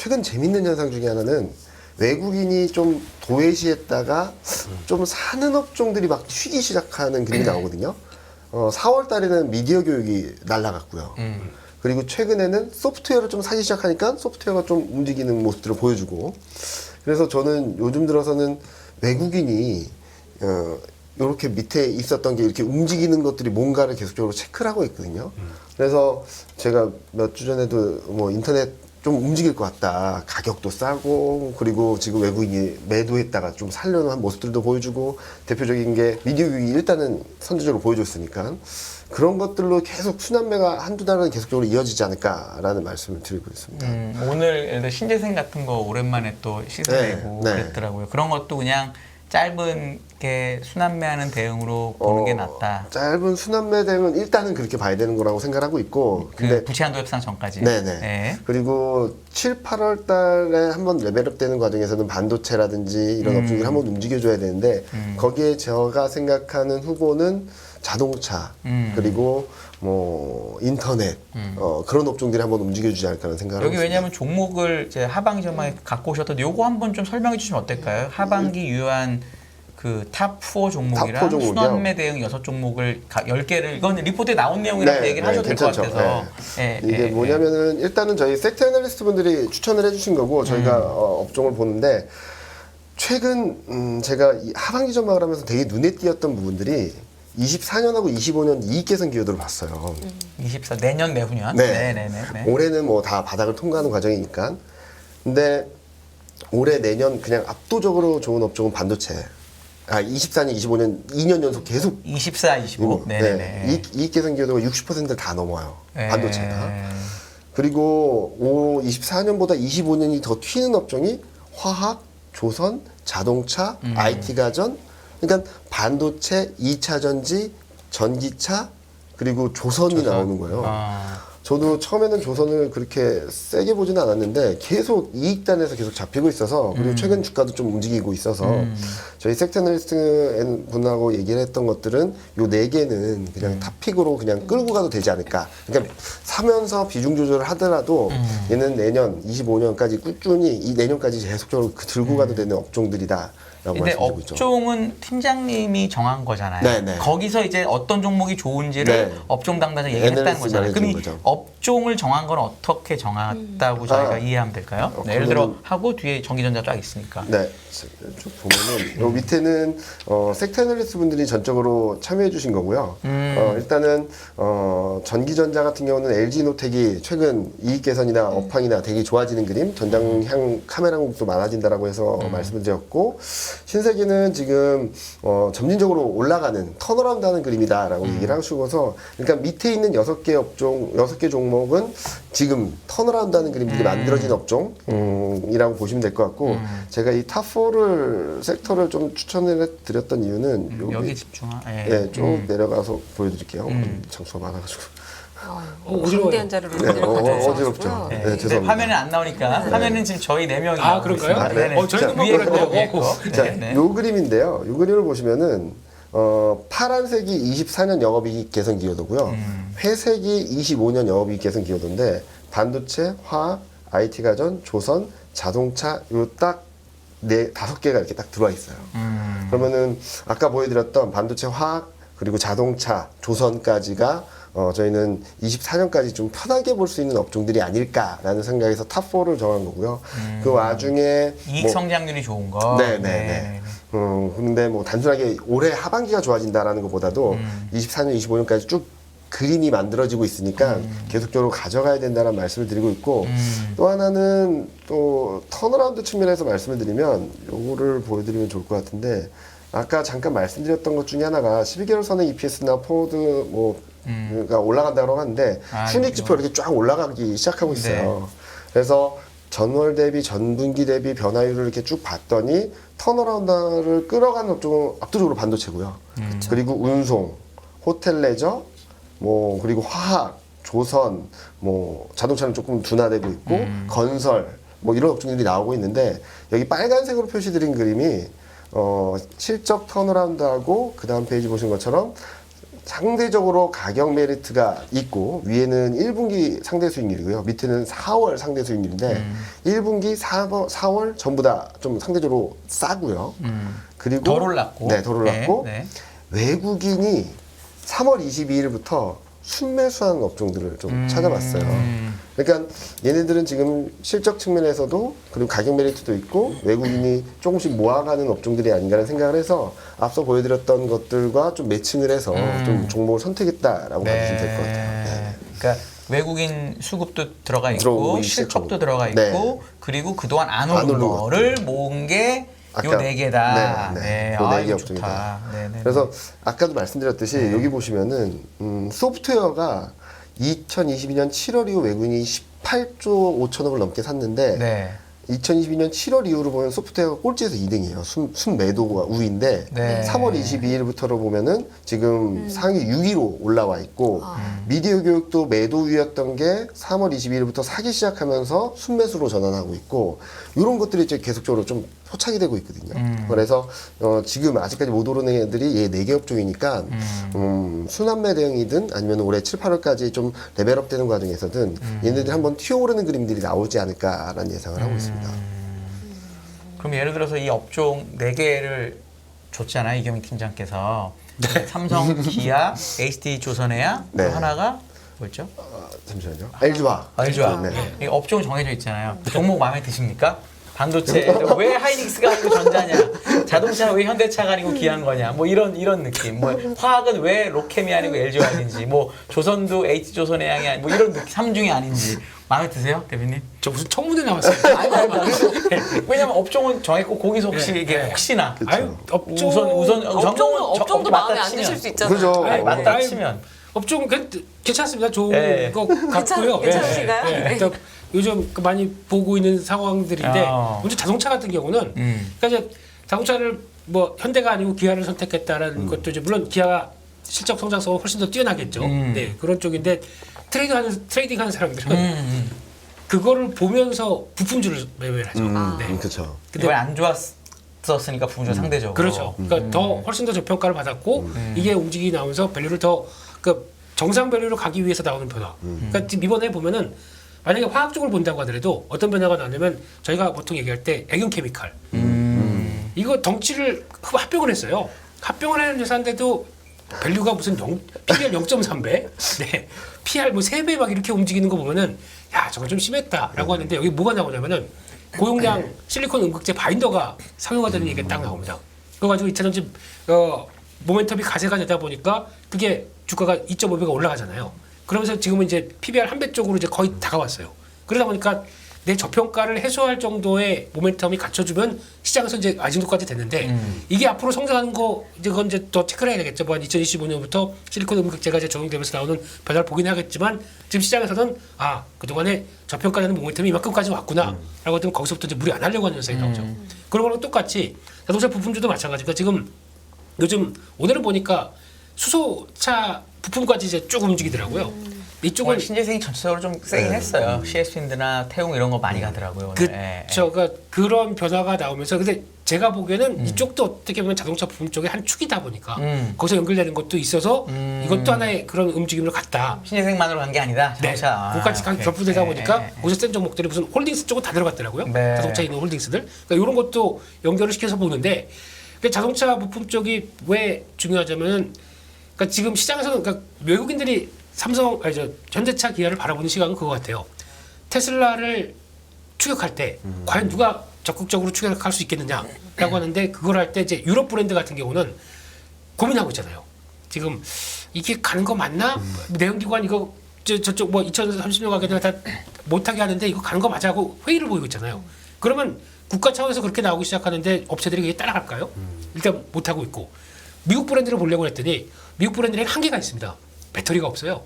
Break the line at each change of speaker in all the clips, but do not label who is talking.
최근 재밌는 현상 중에 하나는 외국인이 좀 도외시했다가 좀 사는 업종들이 막 튀기 시작하는 그림이 나오거든요. 4월 달에는 미디어 교육이 날라갔고요. 그리고 최근에는 소프트웨어를 좀 사기 시작하니까 소프트웨어가 좀 움직이는 모습들을 보여주고, 그래서 저는 요즘 들어서는 외국인이 이렇게 밑에 있었던 게 이렇게 움직이는 것들이 뭔가를 계속적으로 체크를 하고 있거든요. 그래서 제가 몇 주 전에도 뭐 인터넷 좀 움직일 것 같다. 가격도 싸고, 그리고 지금 외국인이 매도했다가 좀 살려는 한 모습들도 보여주고, 대표적인 게 미디어 교육이 일단은 선제적으로 보여줬으니까 그런 것들로 계속 순환매가 한두 달은 계속적으로 이어지지 않을까라는 말씀을 드리고 있습니다.
오늘 예를 들어 신재생 같은 거 오랜만에 또 시세내고
네.
그랬더라고요. 그런 것도 그냥 짧은 게 순환매하는 대응으로 보는 게 낫다.
짧은 순환매 대응은 일단은 그렇게 봐야 되는 거라고 생각하고 있고,
그 부채한도 협상 전까지.
네네.
네.
그리고 7, 8월 달에 한번 레벨업 되는 과정에서는 반도체라든지 이런 업종들을 한번 움직여줘야 되는데, 거기에 제가 생각하는 후보는 자동차, 그리고 뭐 인터넷, 그런 업종들이 한번 움직여주지 않을까라는 생각을 하고
여기
있습니다.
왜냐하면 종목을 이제 하반기 전망에 갖고 오셨던데 요거 한번 좀 설명해 주시면 어떨까요? 하반기 유효한 그 탑4 종목이랑
탑4 종목이요?
순환매 대응 6종목을 10개를 이건 리포트에 나온 내용이라서 얘기를 하셔도 될 것
괜찮죠.
같아서. 예,
이게
예,
뭐냐면은 일단은 저희 섹터 애널리스트 분들이 추천을 해주신 거고, 저희가 업종을 보는데, 최근 제가 이 하반기 전망을 하면서 되게 눈에 띄었던 부분들이 24년하고 25년 이익 개선 기여도를 봤어요.
24 내년 내후년.
네.
네.
올해는 뭐 다 바닥을 통과하는 과정이니까. 근데 올해 내년 그냥 압도적으로 좋은 업종은 반도체. 24년, 25년 2년 연속 계속
24, 25. 네네네.
이익 개선 기여도가 60%를 다 넘어요.
네.
반도체가. 그리고 24년보다 25년이 더 튀는 업종이 화학, 조선, 자동차, IT 가전. 그러니까 반도체, 2차 전지, 전기차, 그리고 조선이 나오는 거예요. 저도 처음에는 조선을 그렇게 세게 보지는 않았는데 계속 이익단에서 계속 잡히고 있어서, 그리고 최근 주가도 좀 움직이고 있어서 저희 섹터널리스트 분하고 얘기를 했던 것들은 요 4개는 그냥 탑픽으로 그냥 끌고 가도 되지 않을까. 그러니까 사면서 비중 조절을 하더라도 얘는 내년 25년까지 꾸준히 이 내년까지 계속적으로 들고 가도 되는 업종들이다.
근데 업종은 팀장님이 정한 거잖아요.
네네.
거기서 이제 어떤 종목이 좋은지를
네.
업종 당단에 얘기했다는 거잖아요. 그럼 이
거죠.
업종을 정한 건 어떻게 정했다고 저희가 이해하면 될까요? 예를 들어 하고 뒤에 전기전자 쫙 있으니까.
네, 쭉 보면은 요 밑에는 섹터 애널리스트 분들이 전적으로 참여해 주신 거고요. 일단은 전기전자 같은 경우는 LG노텍이 최근 이익 개선이나 업황이나 되게 좋아지는 그림, 전장향 카메라 공급도 많아진다라고 해서 말씀을 드렸고, 신세계는 지금 점진적으로 올라가는 턴어라운드하는 그림이다라고 얘기를 하시고서, 그러니까 밑에 있는 6개 업종, 6개 종목은 지금 턴어라운드하는 그림들이 만들어진 업종이라고 보시면 될 것 같고, 제가 이 탑4를 섹터를 좀 추천을 드렸던 이유는
여기 집중하.
예, 좀 내려가서 보여드릴게요. 장수가 많아가지고.
거대한 자료를
어지럽죠.
네.
네,
근데
죄송합니다.
화면에 안 나오니까 화면은 지금 저희 4명이
아, 그런가요?
네.
저희는 뭐
위에
그런데요.
거, 위에 거.
자,
네.
요 그림인데요. 요 그림을 보시면은 파란색이 24년 영업이익 개선 기여도고요. 회색이 25년 영업이익 개선 기여도인데, 반도체, 화학, IT 가전, 조선, 자동차 요 딱 5개가 이렇게 딱 들어와 있어요. 그러면은 아까 보여드렸던 반도체, 화학, 그리고 자동차, 조선까지가 저희는 24년까지 좀 편하게 볼 수 있는 업종들이 아닐까라는 생각에서 탑4를 정한 거고요. 그 와중에
이익 성장률이 좋은 거.
네네네. 근데 뭐 단순하게 올해 하반기가 좋아진다라는 것보다도 24년, 25년까지 쭉 그림이 만들어지고 있으니까 계속적으로 가져가야 된다는 말씀을 드리고 있고, 또 하나는 또 턴어라운드 측면에서 말씀을 드리면 요거를 보여드리면 좋을 것 같은데, 아까 잠깐 말씀드렸던 것 중에 하나가 12개월 선의 EPS나 포워드 가 올라간다고 하는데, 순이익지표 이렇게 쫙 올라가기 시작하고 있어요. 그래서 전월 대비 전분기 대비 변화율을 이렇게 쭉 봤더니 턴어라운드를 끌어가는 업종은 압도적으로 반도체고요. 그리고 운송, 호텔 레저, 뭐 그리고 화학, 조선, 뭐 자동차는 조금 둔화되고 있고, 건설, 뭐 이런 업종들이 나오고 있는데, 여기 빨간색으로 표시드린 그림이 실적 턴어라운드하고, 그 다음 페이지 보신 것처럼 상대적으로 가격 메리트가 있고 위에는 1분기 상대 수익률이고요. 밑에는 4월 상대 수익률인데 1분기 4월 전부 다 좀 상대적으로 싸고요. 그리고
덜 올랐고.
네, 덜 올랐고
네.
외국인이 3월 22일부터 순매수한 업종들을 좀 찾아봤어요. 그러니까 얘네들은 지금 실적 측면에서도 그리고 가격 메리트도 있고 외국인이 조금씩 모아가는 업종들이 아닌가라는 생각을 해서 앞서 보여드렸던 것들과 좀 매칭을 해서 좀 종목을 선택했다라고 봐주시면 될 것 같아요. 네.
그러니까 외국인 수급도 들어가
들어오고
있고 실적도
있고.
들어가 있고
네.
그리고 그동안 안
안
오른
오른
거를 모은 게 요
아까-
네 개다.
네, 네.
네.
그
아,
네 개
이거
업종이다.
좋다. 네, 네.
그래서 아까도 말씀드렸듯이 여기 보시면은 소프트웨어가 2022년 7월 이후 외국인이 18조 5천억을 넘게 샀는데
네.
2022년 7월 이후로 보면 소프트웨어가 꼴찌에서 2등이에요. 순매도가 우위인데
네.
3월 22일부터로 보면은 지금 상위 6위로 올라와 있고 미디어 교육도 매도 우위였던 게 3월 22일부터 사기 시작하면서 순매수로 전환하고 있고 이런 것들이 이제 계속적으로 좀 포착이 되고 있거든요. 그래서 지금 아직까지 못 오른 애들이 얘 4개 업종이니까 순환매 대응이든 아니면 올해 7, 8월까지 좀 레벨업 되는 과정에서든 얘네들이 한번 튀어오르는 그림들이 나오지 않을까라는 예상을 하고 있습니다.
그럼 예를 들어서 이 업종 네 개를 줬잖아요. 이경민 팀장께서. 삼성, 기아, HD 조선해야 또
네.
하나가 뭐였죠?
잠시만요. LG화.
알죠.
네.
이 업종 정해져 있잖아요. 종목 마음에 드십니까? 반도체 왜 하이닉스가 아니고 전자냐? 자동차 왜 현대차가 아니고 기아인 거냐? 뭐 이런 느낌. 뭐 화학은 왜 로켓이 아니고 LG화인지, 뭐 조선도 H 조선해양이 아니 뭐 이런 느낌. 삼중이 아닌지 마음에 드세요, 대표님?
저 무슨 청문회 나왔어요.
아니, 왜냐면 업종은 정했고 거기서 혹시
네,
이게
네.
혹시나
아유, 업종
업종도 마음에 안
치면.
드실 수 있잖아요.
그죠.
아니, 맞다
아유,
치면
업종 괜찮습니다. 좋은
네.
거 같고요.
괜찮으신가요? 네.
일단 요즘 그 많이 보고 있는 상황들인데 먼저 자동차 같은 경우는 그러니까 이제 자동차를 뭐 현대가 아니고 기아를 선택했다라는 것도 이제 물론 기아가 실적 성장성은 훨씬 더 뛰어나겠죠. 네 그런 쪽인데 트레이딩하는 사람들은 그거를 보면서 부품주를 매매를 하죠. 네.
그렇죠.
근데 안 좋았었으니까 부분적으로 상대적으로.
그렇죠. 그러니까 더 훨씬 더 저평가를 받았고 이게 움직이 나오면서 밸류를 더 그러니까 정상 밸류로 가기 위해서 나오는 변화. 그러니까 지금 이번에 보면은 만약에 화학 쪽을 본다고 하더라도 어떤 변화가 나냐면 저희가 보통 얘기할 때 애경 케미칼 이거 덩치를 합병을 했어요. 합병을 하는 회사인데도 밸류가 무슨 PBR 0.3배, 네, PR 뭐 3배 막 이렇게 움직이는 거 보면은 야 저거 좀 심했다라고 하는데 여기 뭐가 나오냐면은 고용량 실리콘 음극재 바인더가 상용화되는 얘기가 딱 나옵니다. 그거 가지고 2차 전지 모멘텀이 가세가 되다 보니까 그게 주가가 2.5배가 올라가잖아요. 그러면서 지금은 이제 PBR 한 배 쪽으로 이제 거의 다가왔어요. 그러다 보니까 내 저평가를 해소할 정도의 모멘텀이 갖춰주면 시장에서 이제 이 정도까지 됐는데 이게 앞으로 성장하는 거 이제 그건 이제 더 체크를 해야 되겠죠. 뭐 한 2025년부터 실리콘 음극재가 이제 적용되면서 나오는 변화를 보긴 하겠지만 지금 시장에서는 아 그동안에 저평가되는 모멘텀이 이만큼까지 왔구나라고 하더니 거기서부터 이제 무리 안 하려고 하는 현상이 나오죠. 그런 거랑 똑같이 자동차 부품주도 마찬가지니까 지금 요즘 오늘은 보니까 수소차 부품까지 이제 쭉 움직이더라고요. 이쪽은
오늘 신재생이 전체적으로 좀 세긴 했어요. CS윈드나 태용 이런 거 많이 가더라고요. 오늘.
그렇죠. 그러니까 그런 변화가 나오면서 근데 제가 보기에는 이쪽도 어떻게 보면 자동차 부품 쪽의 한 축이다 보니까 거기서 연결되는 것도 있어서 이것도 하나의 그런 움직임으로 갔다.
신재생만으로 간 게 아니다.
네.
자동차.
그것까지
오케이.
결부되다
네,
보니까
네, 네.
거기서 센 종목들이 무슨 홀딩스 쪽은 다 들어갔더라고요.
네.
자동차에 있는 홀딩스들. 그러니까 이런 것도 연결을 시켜서 보는데 그러니까 자동차 부품 쪽이 왜 중요하냐면은 그러니까 지금 시장에서는 그러니까 외국인들이 현대차 기아를 바라보는 시각은 그거 같아요. 테슬라를 추격할 때 과연 누가 적극적으로 추격할 수 있겠느냐라고 하는데 그걸 할 때 이제 유럽 브랜드 같은 경우는 고민하고 있잖아요. 지금 이게 가는 거 맞나? 내연기관 이거 저쪽 뭐 2030년 가게 되면 다 못하게 하는데 이거 가는 거 맞아 하고 회의를 보이고 있잖아요. 그러면 국가 차원에서 그렇게 나오기 시작하는데 업체들이 그게 따라갈까요? 일단 못하고 있고 미국 브랜드를 보려고 했더니 미국 브랜드는 한계가 있습니다. 배터리가 없어요.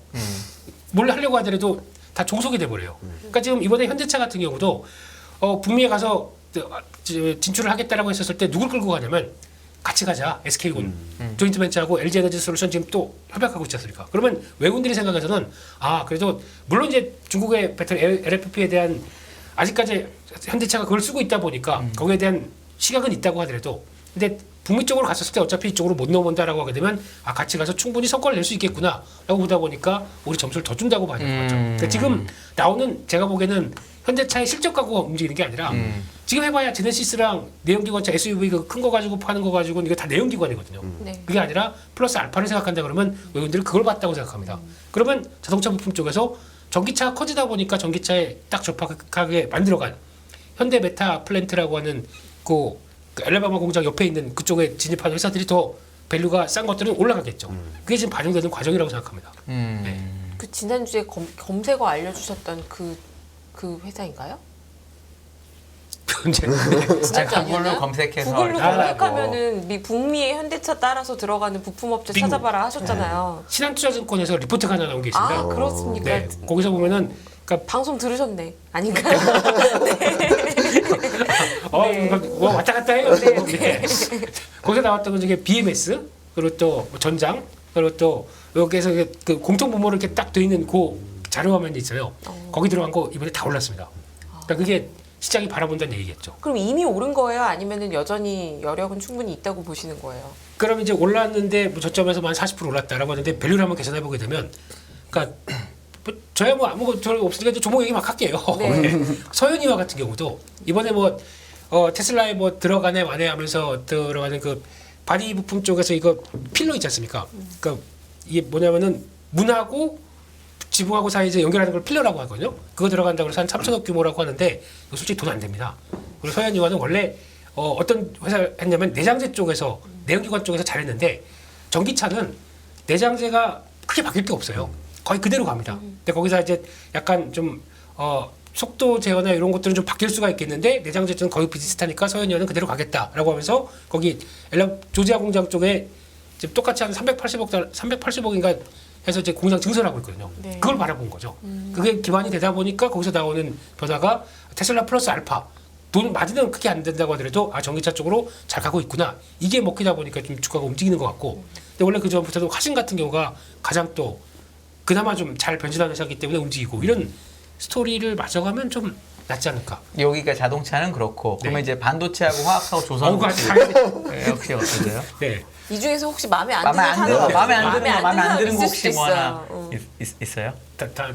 뭘 하려고 하더라도 다 종속이 돼버려요. 그러니까 지금 이번에 현대차 같은 경우도 북미에 가서 진출을 하겠다라고 했었을 때 누굴 끌고 가냐면 같이 가자. SK군 조인트 벤처하고 LG 에너지 솔루션 지금 또 협약하고 있지 않습니까? 그러면 외국인들이 생각해서는 아 그래도 물론 이제 중국의 배터리 LFP에 대한 아직까지 현대차가 그걸 쓰고 있다 보니까 거기에 대한 시각은 있다고 하더라도 근데 북미 쪽으로 갔었을 때 어차피 이쪽으로 못 넘어온다라고 하게 되면 아 같이 가서 충분히 성과를 낼 수 있겠구나라고 보다 보니까 우리 점수를 더 준다고 봐야 되는 거죠. 그러니까 지금 나오는 제가 보기에는 현대차의 실적 갖고 움직이는 게 아니라 지금 해봐야 제네시스랑 내연기관차 SUV 그 큰 거 가지고 파는 거 가지고 이거 다 내연기관이거든요.
네.
그게 아니라 플러스 알파를 생각한다 그러면 외국인들은 그걸 봤다고 생각합니다. 그러면 자동차 부품 쪽에서 전기차가 커지다 보니까 전기차에 딱 접합하게 만들어간 현대 메타 플랜트라고 하는 그 엘라바마 공장 옆에 있는 그쪽에 진입하는 회사들이 더 밸류가 싼 것들은 올라가겠죠. 그게 지금 반영되는 과정이라고 생각합니다. 네.
그 지난주에 검색어 알려주셨던 그 회사인가요?
이제
아, 구글로 검색해서
구글로
이렇게
검색하면은 북미의 현대차 따라서 들어가는 부품업체
미국.
찾아봐라 하셨잖아요.
신한투자증권에서 리포트가 하나 나온 게 있습니다.
아 그렇습니까?
네, 거기서 보면은 그러니까
방송 들으셨네. 아닌가요?
뭐 왔다 갔다 해요. 네. 거기서 나왔던 것 중에 BMS 그리고 또뭐 전장 그리고 또 여기에서 그 공통 분모로 이렇게 딱 돼 있는 그 자료 화면이 있어요. 거기 들어간 거 이번에 다 올랐습니다. 그러니까 그게 시장이 바라본다는 얘기겠죠.
그럼 이미 오른 거예요? 아니면은 여전히 여력은 충분히 있다고 보시는 거예요?
그럼 이제 올랐는데 뭐 저점에서 한40% 올랐다라고 하는데 밸류를 한번 계산해 보게 되면, 그러니까 뭐 저야 뭐 아무것도 없으니까 이제 종목 얘기 막 할게요.
네.
서현이와 같은 경우도 이번에 뭐 테슬라에 뭐 들어가네 마네 하면서 들어가는 그 바디 부품 쪽에서 이거 필러 있지 않습니까? 그러니까 이게 뭐냐면은 문하고 지붕하고 사이에 이제 연결하는 걸 필러라고 하거든요. 그거 들어간다고 해서 한 3천억 규모라고 하는데 이거 솔직히 돈 안 됩니다. 그리고 서현이와는 원래 어떤 회사를 했냐면 내장재 쪽에서 내연기관 쪽에서 잘했는데 전기차는 내장재가 크게 바뀔 게 없어요. 거의 그대로 갑니다. 근데 거기서 이제 약간 좀 속도 제어나 이런 것들은 좀 바뀔 수가 있겠는데 내장재는 거의 비슷하니까 서현이와는 그대로 가겠다라고 하면서 거기 조지아 공장 쪽에 지금 똑같이 한 380억인가 해서 이제 공장 증설하고 있거든요.
네.
그걸 바라본 거죠. 그게 기반이 되다 보니까 거기서 나오는 변화가 테슬라 플러스 알파 돈 마진은 크게 안 된다고 하더라도 아 전기차 쪽으로 잘 가고 있구나. 이게 먹히다 보니까 좀 주가가 움직이는 것 같고. 근데 원래 그 전부터도 화신 같은 경우가 가장 또 그나마 좀 잘 변신하는 회사이기 때문에 움직이고 이런 스토리를 맞아가면 좀 낫지 않을까.
여기가 자동차는 그렇고
네.
그러면 이제 반도체하고 화학하고 조선
어우가
혹시 역시 어떠세요?
네.
이 중에서 혹시 마음에 안
마음에
드는
안 들어,
사람,
마음에 안 드는 거
있을
혹시
수도
뭐 하나
있어요.
있어요?
다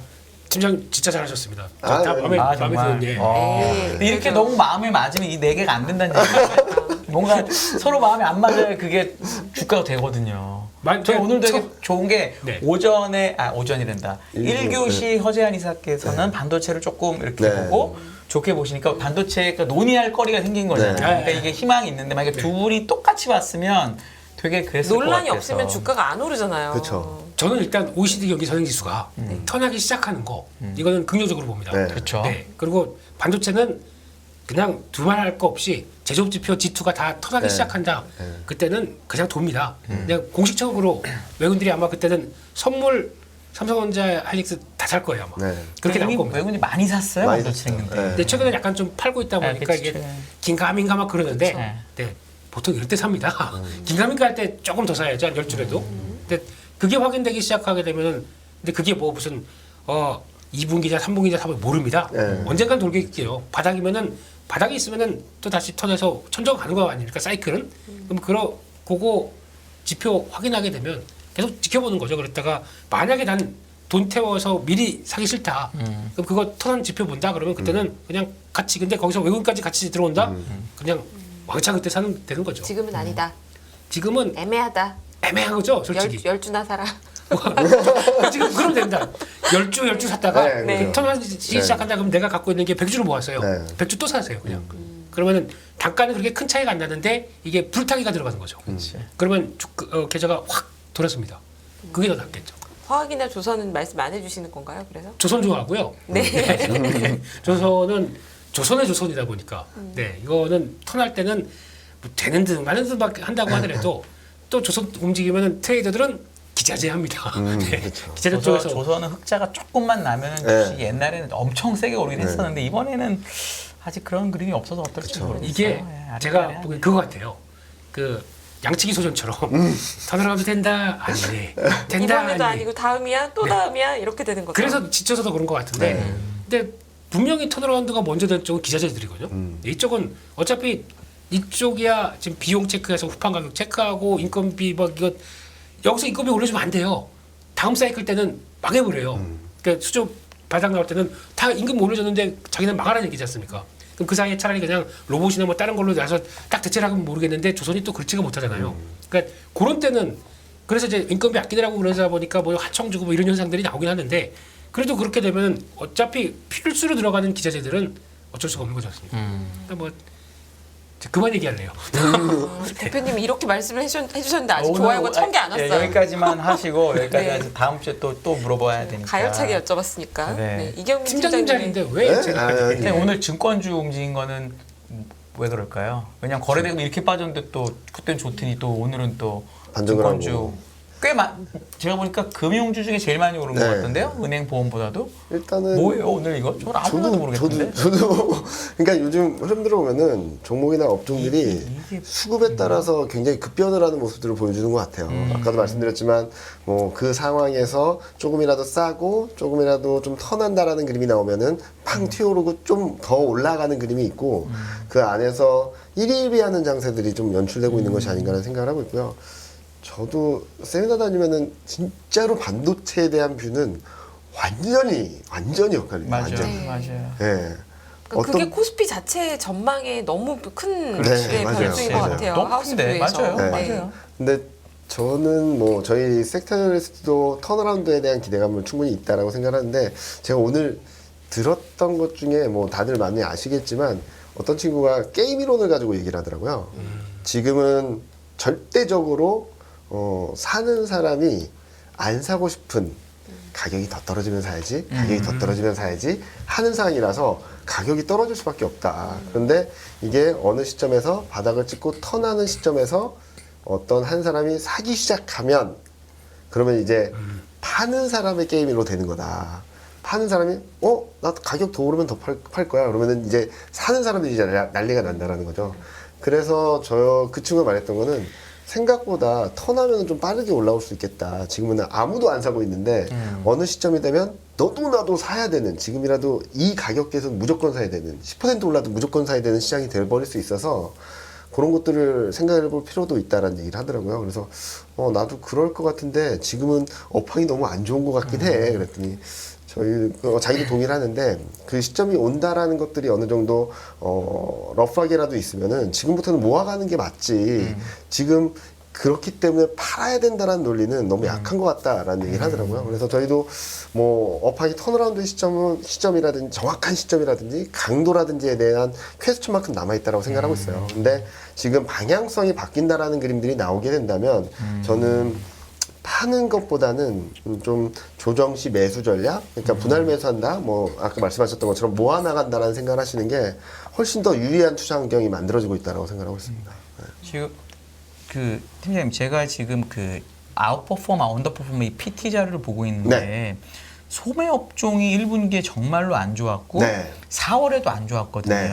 팀장 진짜 잘하셨습니다.
아,
다
네.
마음에
정말.
드는 예.
에이,
근데 이렇게
그래도-
너무 마음에 맞으면 이 네 개가 안 된다는 얘기예요. 뭔가 서로 마음에 안 맞아야 그게 주가가 되거든요. 저 오늘 되게 좋은 게
네.
오전이란다. 1교시 허재한 이사께서는 반도체를 조금 이렇게
네.
보고 좋게 보시니까 반도체가 논의할 거리가 생긴 거잖아요.
네.
그러니까 이게 희망이 있는데 만약에 두 분이 똑같이 봤으면 되게 그랬을 것
논란이
같아서.
없으면 주가가 안 오르잖아요.
그렇죠.
저는 일단 OECD 경기 선행지수가 턴하기 시작하는 거 이거는 긍정적으로 봅니다.
네.
그렇죠.
네. 그리고 반도체는 그냥 두말할 거 없이 제조업지표 G2가 다 턴하기
네.
시작한다. 그때는 그냥 돕니다. 그냥 공식적으로 외국인들이 아마 그때는 선물 삼성전자 하이닉스 다 살 거예요 아마.
네.
그렇게 나올
이미
겁니다.
외국인이 많이 샀어요.
많이
반도체
샀어요.
했는데.
네.
근데 최근에 약간 좀 팔고 있다 보니까
그치.
이게 긴가민가 막 그러는데
그쵸.
네, 보통 이럴 때 삽니다. 긴가민가 할 때 조금 더 사야죠. 한 10주라도. 근데 그게 확인되기 시작하게 되면은 근데 그게 뭐 무슨 2분기냐 3분기냐 3분 모릅니다.
네.
언젠간 돌겠게요. 바닥이면은 바닥이 있으면은 또 다시 턴해서 천정 가는 거 아닙니까? 사이클은. 그럼 그거 지표 확인하게 되면 계속 지켜보는 거죠. 그랬다가 만약에 난 돈 태워서 미리 사기 싫다. 그럼 그거 턴한 지표 본다. 그러면 그때는 그냥 같이 근데 거기서 외국인까지 같이 들어온다. 그냥 왕창 그때 사는 되는 거죠.
지금은 아니다.
지금은
애매하다.
애매한 거죠, 솔직히.
열주나 사라.
지금 그러면 된다. 10주 샀다가
네,
턴하기 시작한다. 그럼 내가 갖고 있는 게 100주를 모았어요.
네.
100주 또 사세요, 그냥. 그러면은 단가는 그렇게 큰 차이가 안 나는데 이게 불타기가 들어가는 거죠. 그러면 계좌가 확 돌았습니다. 그게 더 낫겠죠.
화학이나 조선은 말씀 안 해주시는 건가요? 그래서?
조선 좋아하고요.
네.
조선은 조선의 조선이다 보니까 네 이거는 턴할 때는 뭐 되는 듯 마는 듯 막 한다고 하더라도 또 조선 움직이면은 트레이더들은 기자재합니다. 네.
그렇죠.
기자재 쪽에서
조선은 흑자가 조금만 나면
네.
역시 옛날에는 엄청 세게 오르긴 했었는데 이번에는 아직 그런 그림이 없어서 어떨지 모르겠어요.
이게
예,
제가
아직까지는.
보기엔 그거 같아요. 그 양치기 소년처럼 턴하라도 된다 아니네 된다
이번에도
아니네.
아니고 다음이야 또 다음이야 이렇게 되는 거죠.
그래서 지쳐서도 그런 것 같은데 근데 분명히 턴어라운드가 먼저 된 쪽은 기자재들이거든요. 이쪽은 어차피 이쪽이야 지금 비용 체크해서 후판 가격 체크하고 인건비 뭐 이거 여기서 인건비 올려주면 안 돼요. 다음 사이클 때는 망해버려요. 그러니까 수조 바닥 나올 때는 다 임금 올려줬는데 자기는 망하라는 얘기지 않습니까? 그럼 그 사이에 차라리 그냥 로봇이나 뭐 다른 걸로 나서 딱 대체를 하면 모르겠는데 조선이 또 그렇지가 못하잖아요. 그러니까 그런 때는 그래서 이제 인건비 아끼느라고 그러다 보니까 뭐 하청 주고 뭐 이런 현상들이 나오긴 하는데 그래도 그렇게 되면 어차피 필수로 들어가는 기자재들은 어쩔 수가 없는 거지 않습니까? 그러니까 뭐 그만 얘기할래요.
대표님이 이렇게 말씀을 해주셨는데 아직
오늘
좋아요가 1000개 안
예,
왔어요.
여기까지만 하시고 여기까지
네.
해서 다음 주에 또 물어봐야 되니까.
가열차게 여쭤봤으니까.
네.
네. 이경민
팀장님
팀장님
자리인데 왜
네?
제가
근데 오늘 증권주 움직인 거는 왜 그럴까요? 왜냐면 거래대금 이렇게 빠졌는데 또 그때는 좋더니 또 오늘은 또
반등을
증권주
하고.
제가 보니까 금융주 중에 제일 많이 오른 것
네.
같던데요? 은행 보험보다도?
일단은
뭐예요 오늘 이거? 저는 아무도 모르겠는데.
저도 그러니까 요즘 흐름들을 보면은 종목이나 업종들이
이게
수급에 따라서 굉장히 급변을 하는 모습들을 보여주는 것 같아요. 아까도 말씀드렸지만 뭐 그 상황에서 조금이라도 싸고 조금이라도 좀 턴한다라는 그림이 나오면은 팡 튀어오르고 좀 더 올라가는 그림이 있고 그 안에서 일희일비하는 장세들이 좀 연출되고 있는 것이 아닌가라는 생각을 하고 있고요. 저도 세미나 다니면은 진짜로 반도체에 대한 뷰는 완전히 엇갈려요.
맞아요,
완전히.
네.
맞아요.
예.
그러니까 그게 코스피 자체 전망에 너무 큰
네, 맞아요.
변수인 것
맞아요.
같아요.
너무 큰데
하우스뷰에서.
맞아요,
네.
맞아요.
근데 저는 뭐 저희 섹터리스트도 턴어라운드에 대한 기대감을 충분히 있다라고 생각하는데 제가 오늘 들었던 것 중에 뭐 다들 많이 아시겠지만 어떤 친구가 게임 이론을 가지고 얘기를 하더라고요. 지금은 절대적으로 사는 사람이 안 사고 싶은 가격이 더 떨어지면 사야지, 가격이 더 떨어지면 사야지 하는 상황이라서 가격이 떨어질 수밖에 없다. 그런데 이게 어느 시점에서 바닥을 찍고 턴하는 시점에서 어떤 한 사람이 사기 시작하면 그러면 이제 파는 사람의 게임으로 되는 거다. 파는 사람이 나 가격 더 오르면 더 팔 거야. 그러면은 이제 사는 사람들이 이제 난리가 난다라는 거죠. 그래서 그 친구가 말했던 거는 생각보다 턴하면 좀 빠르게 올라올 수 있겠다. 지금은 아무도 안 사고 있는데 어느 시점이 되면 너도 나도 사야 되는 지금이라도 이 가격대에서는 무조건 사야 되는 10% 올라도 무조건 사야 되는 시장이 돼버릴 수 있어서 그런 것들을 생각해 볼 필요도 있다라는 얘기를 하더라고요. 그래서 나도 그럴 것 같은데 지금은 업황이 너무 안 좋은 것 같긴 해. 그랬더니 자기도 동의를 하는데 그 시점이 온다라는 것들이 어느 정도 러프하게라도 있으면은 지금부터는 모아가는 게 맞지. 지금 그렇기 때문에 팔아야 된다라는 논리는 너무 약한 것 같다라는 얘기를 하더라고요. 그래서 저희도 뭐 업황이 턴어라운드 시점이라든지 정확한 시점이라든지 강도라든지에 대한 퀘스천만큼 남아있다라고 생각하고 있어요. 근데 지금 방향성이 바뀐다라는 그림들이 나오게 된다면 저는 파는 것보다는 좀 조정 시 매수 전략, 그러니까 분할 매수한다, 뭐 아까 말씀하셨던 것처럼 모아 나간다라는 생각을 하시는 게 훨씬 더 유리한 투자 환경이 만들어지고 있다라고 생각하고 있습니다. 네.
지금 팀장님 제가 지금 아웃퍼폼, 언더퍼폼 이 PT 자료를 보고 있는데
네.
소매 업종이 1분기에 정말로 안 좋았고
네.
4월에도 안 좋았거든요.
네.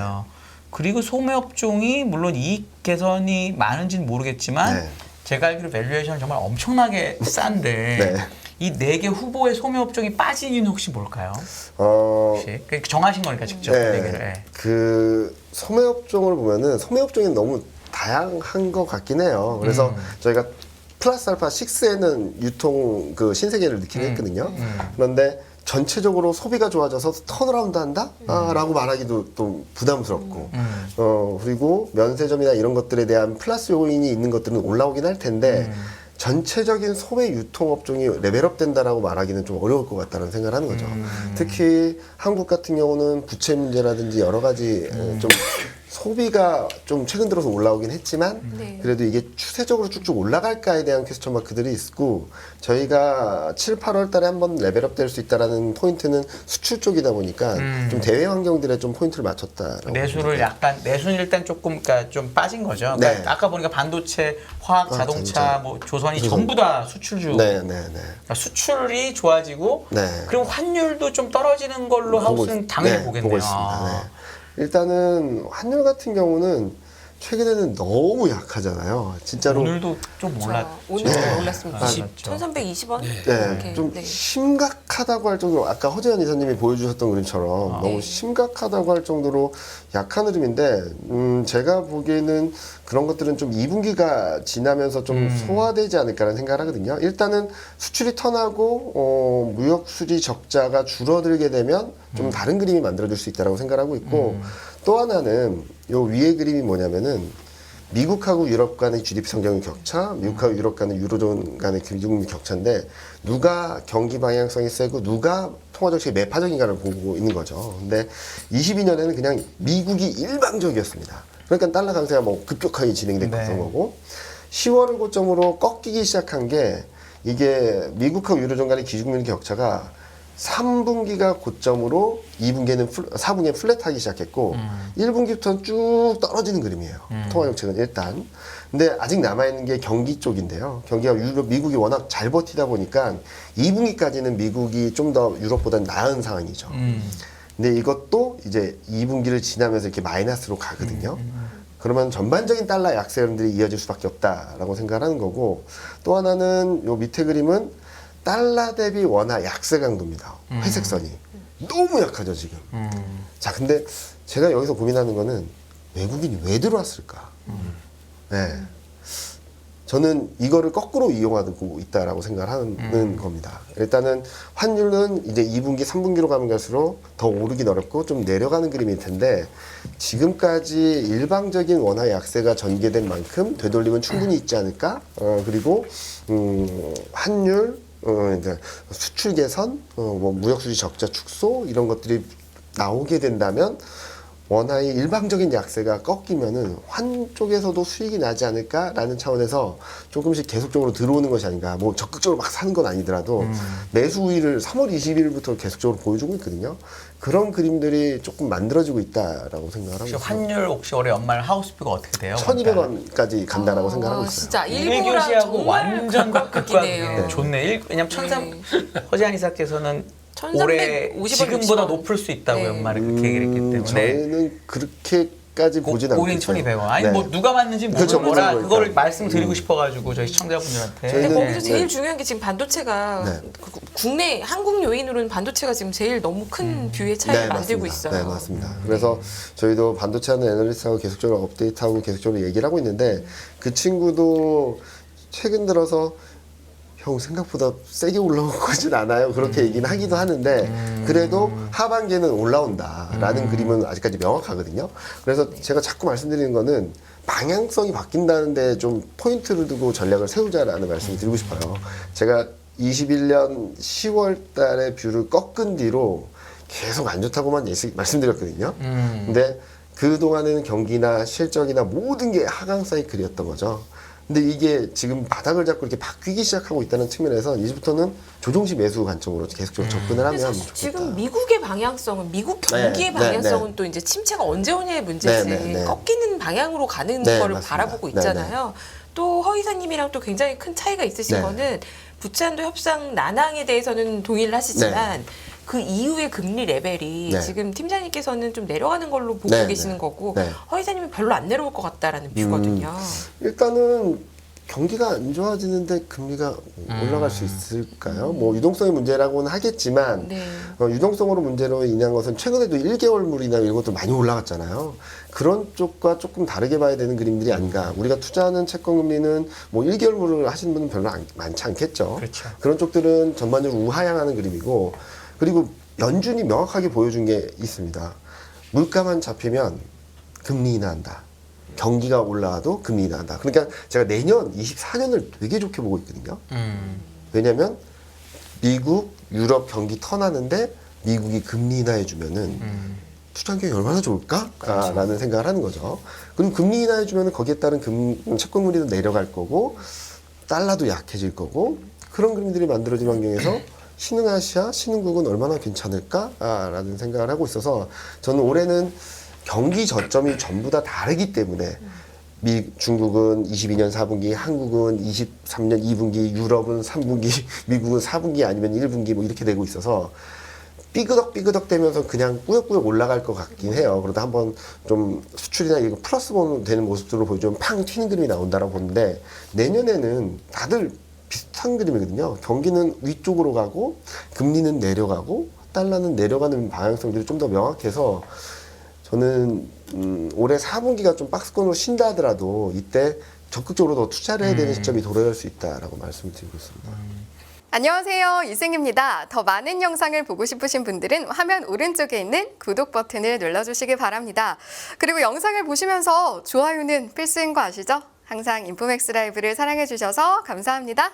그리고 소매 업종이 물론 이익 개선이 많은지는 모르겠지만
네.
제가 알기로 밸류에이션은 정말 엄청나게 싼데
네.
이 4개 후보의 소매 업종이 빠진 이유는 혹시 뭘까요?
어,
혹시 정하신 거니까 직접
네.
4개를.
그 소매 업종을 보면은 소매 업종이 너무 다양한 것 같긴 해요. 그래서 저희가 플러스 알파 6에는 유통 그 신세계를 넣긴 했거든요. 그런데 전체적으로 소비가 좋아져서 턴어라운드 한다? 라고 말하기도 또 부담스럽고 그리고 면세점이나 이런 것들에 대한 플러스 요인이 있는 것들은 올라오긴 할 텐데 전체적인 소매 유통업종이 레벨업 된다라고 말하기는 좀 어려울 것 같다는 생각을 하는 거죠. 특히 한국 같은 경우는 부채 문제라든지 여러 가지 좀 소비가 좀 최근 들어서 올라오긴 했지만
네.
그래도 이게 추세적으로 쭉쭉 올라갈까에 대한 퀘스천 마크들이 있고 저희가 7, 8월 달에 한번 레벨업 될 수 있다라는 포인트는 수출 쪽이다 보니까 좀 대외 환경들에 좀 포인트를 맞췄다.
내수를 약간 내수는 일단 조금 그러니까 좀 빠진 거죠. 그러니까
네.
아까 보니까 반도체, 화학, 자동차,
자동차.
뭐 조선이 전부 다 수출주.
네.
그러니까 수출이 좋아지고
네.
그리고 환율도 좀 떨어지는 걸로 하우스는 당연히 보겠네요.
보고 있습니다. 네. 일단은 환율 같은 경우는 최근에는 너무 약하잖아요. 진짜로.
오늘도 좀 올랐.
오늘 좀 올랐습니다.
맞았죠.
1,320원?
네.
네, 좀 심각하다고 할 정도로 아까 허재현 이사님이 보여주셨던 그림처럼 너무 심각하다고 할 정도로 약한 흐름인데 제가 보기에는 그런 것들은 좀 2분기가 지나면서 좀 소화되지 않을까라는 생각을 하거든요. 일단은 수출이 턴하고 무역 수지 적자가 줄어들게 되면 좀 다른 그림이 만들어질 수 있다고 생각하고 있고 또 하나는 요 위에 그림이 뭐냐면은 미국하고 유럽 간의 GDP 성장률 격차, 미국하고 유럽 간의 유로존 간의 기준금리 격차인데 누가 경기 방향성이 세고 누가 통화정책이 매파적인가를 보고 있는 거죠. 근데 22년에는 그냥 미국이 일방적이었습니다. 그러니까 달러 강세가 뭐 급격하게 진행됐던 거고 10월을 고점으로 꺾이기 시작한 게 이게 미국하고 유로존 간의 기준금리 격차가 3분기가 고점으로 4분기에 플랫하기 시작했고 1분기부터는 쭉 떨어지는 그림이에요. 통화정책은 일단. 근데 아직 남아있는 게 경기 쪽인데요. 경기가 미국이 워낙 잘 버티다 보니까 2분기까지는 미국이 좀 더 유럽보다 나은 상황이죠. 근데 이것도 이제 2분기를 지나면서 이렇게 마이너스로 가거든요. 그러면 전반적인 달러 약세 흐름들이 이어질 수밖에 없다라고 생각하는 거고 또 하나는 요 밑에 그림은 달러 대비 원화 약세 강도입니다. 회색선이. 너무 약하죠, 지금. 자, 근데 제가 여기서 고민하는 거는 외국인이 왜 들어왔을까? 네. 저는 이거를 거꾸로 이용하고 있다라고 생각하는 겁니다. 일단은 환율은 이제 2분기, 3분기로 가면 갈수록 더 오르긴 어렵고 좀 내려가는 그림일 텐데 지금까지 일방적인 원화 약세가 전개된 만큼 되돌림은 충분히 있지 않을까? 그리고 환율, 이제 수출 개선, 뭐 무역수지 적자 축소 이런 것들이 나오게 된다면 원화의 일방적인 약세가 꺾이면은 환 쪽에서도 수익이 나지 않을까라는 차원에서 조금씩 계속적으로 들어오는 것이 아닌가. 뭐 적극적으로 막 사는 건 아니더라도 매수 우위를 3월 20일부터 계속적으로 보여주고 있거든요. 그런 그림들이 조금 만들어지고 있다라고 생각을 하고
혹시
있어요.
환율 혹시 올해 연말 하우스비가 어떻게 돼요?
1,200원까지 간다라고 생각하고 있어요.
진짜 일부랑
일교시하고
정말
완전
극이네요.
극이네요. 좋네. 왜냐면 허재한 이사께서는
1350원
올해 지금보다
60원.
높을 수 있다고
네.
연말에 그렇게 얘기했기 때문에
저희는 그렇게까지 보진 않고
올인
있어요.
1,200원. 아니
네.
뭐 누가 맞는지
그렇죠,
모르는 거라
모르는
그거를
거니까.
말씀드리고 싶어가지고 저희 시청자분들한테.
근데
저희는-
거기서 제일
네.
중요한 게 지금 반도체가
네.
국내 한국 요인으로는 반도체가 지금 제일 너무 큰 뷰의 차이를 만들고
맞습니다.
있어요.
네, 맞습니다. 그래서 저희도 반도체 하는 애널리스트하고 계속적으로 업데이트하고 계속적으로 얘기를 하고 있는데 그 친구도 최근 들어서 형 생각보다 세게 올라오진 않아요. 그렇게 얘기는 하기도 하는데 그래도 하반기에는 올라온다라는 그림은 아직까지 명확하거든요. 그래서 제가 자꾸 말씀드리는 거는 방향성이 바뀐다는데 좀 포인트를 두고 전략을 세우자라는 말씀을 드리고 싶어요. 제가 21년 10월 달에 뷰를 꺾은 뒤로 계속 안 좋다고만 말씀드렸거든요. 근데 그동안에는 경기나 실적이나 모든 게 하강 사이클이었던 거죠. 근데 이게 지금 바닥을 잡고 이렇게 바뀌기 시작하고 있다는 측면에서 이제부터는 조종식 매수 관점으로 계속적으로 접근을
근데
하면
사실
좋겠다.
지금 미국의 방향성은 미국 경기의
네,
방향성은
네.
또 이제 침체가 언제 오냐의 문제지
네.
꺾이는 방향으로 가는
네,
거를
맞습니다.
바라보고
네,
있잖아요. 또 허 이사님이랑 또 굉장히 큰 차이가 있으신
네.
거는 부채한도 협상 난항에 대해서는 동의를 하시지만 그 이후의 금리 레벨이
네.
지금 팀장님께서는 좀 내려가는 걸로 보고
네,
계시는
네.
거고
네.
허 이사님은 별로 안 내려올 것 같다라는 뷰거든요.
일단은 경기가 안 좋아지는데 금리가 올라갈 수 있을까요? 뭐 유동성의 문제라고는 하겠지만
네.
유동성으로 문제로 인한 것은 최근에도 1개월물이나 이런 것도 많이 올라갔잖아요. 그런 쪽과 조금 다르게 봐야 되는 그림들이 아닌가. 우리가 투자하는 채권 금리는 뭐 1개월물을 하시는 분은 별로 많지 않겠죠.
그렇죠.
그런 쪽들은 전반적으로 우하향하는 그림이고 그리고 연준이 명확하게 보여준 게 있습니다. 물가만 잡히면 금리 인하한다. 경기가 올라와도 금리 인하한다. 그러니까 제가 내년 24년을 되게 좋게 보고 있거든요. 왜냐면 미국, 유럽 경기 턴하는데 미국이 금리 인하해주면은 투자 환경이 얼마나 좋을까? 라는 생각을 하는 거죠. 그럼 금리 인하해주면은 거기에 따른 채권금리도 내려갈 거고 달러도 약해질 거고 그런 그림들이 만들어진 환경에서 신흥아시아, 신흥국은 얼마나 괜찮을까라는 생각을 하고 있어서 저는 올해는 경기 저점이 전부 다 다르기 때문에 중국은 22년 4분기, 한국은 23년 2분기, 유럽은 3분기, 미국은 4분기 아니면 1분기 뭐 이렇게 되고 있어서 삐그덕 되면서 그냥 꾸역꾸역 올라갈 것 같긴 해요. 그러다 한번 좀 수출이나 이거 플러스 되는 모습들을 보여주면 팡 튀는 그림이 나온다라고 보는데 내년에는 다들 비슷한 그림이거든요. 경기는 위쪽으로 가고 금리는 내려가고 달러는 내려가는 방향성들이 좀 더 명확해서 저는 올해 4분기가 좀 박스권으로 쉰다 하더라도 이때 적극적으로 더 투자를 해야 되는 시점이 도래할 수 있다라고 말씀을 드리고 있습니다.
안녕하세요. 이승입니다. 더 많은 영상을 보고 싶으신 분들은 화면 오른쪽에 있는 구독 버튼을 눌러주시기 바랍니다. 그리고 영상을 보시면서 좋아요는 필수인 거 아시죠? 항상 인포맥스 라이브를 사랑해주셔서 감사합니다.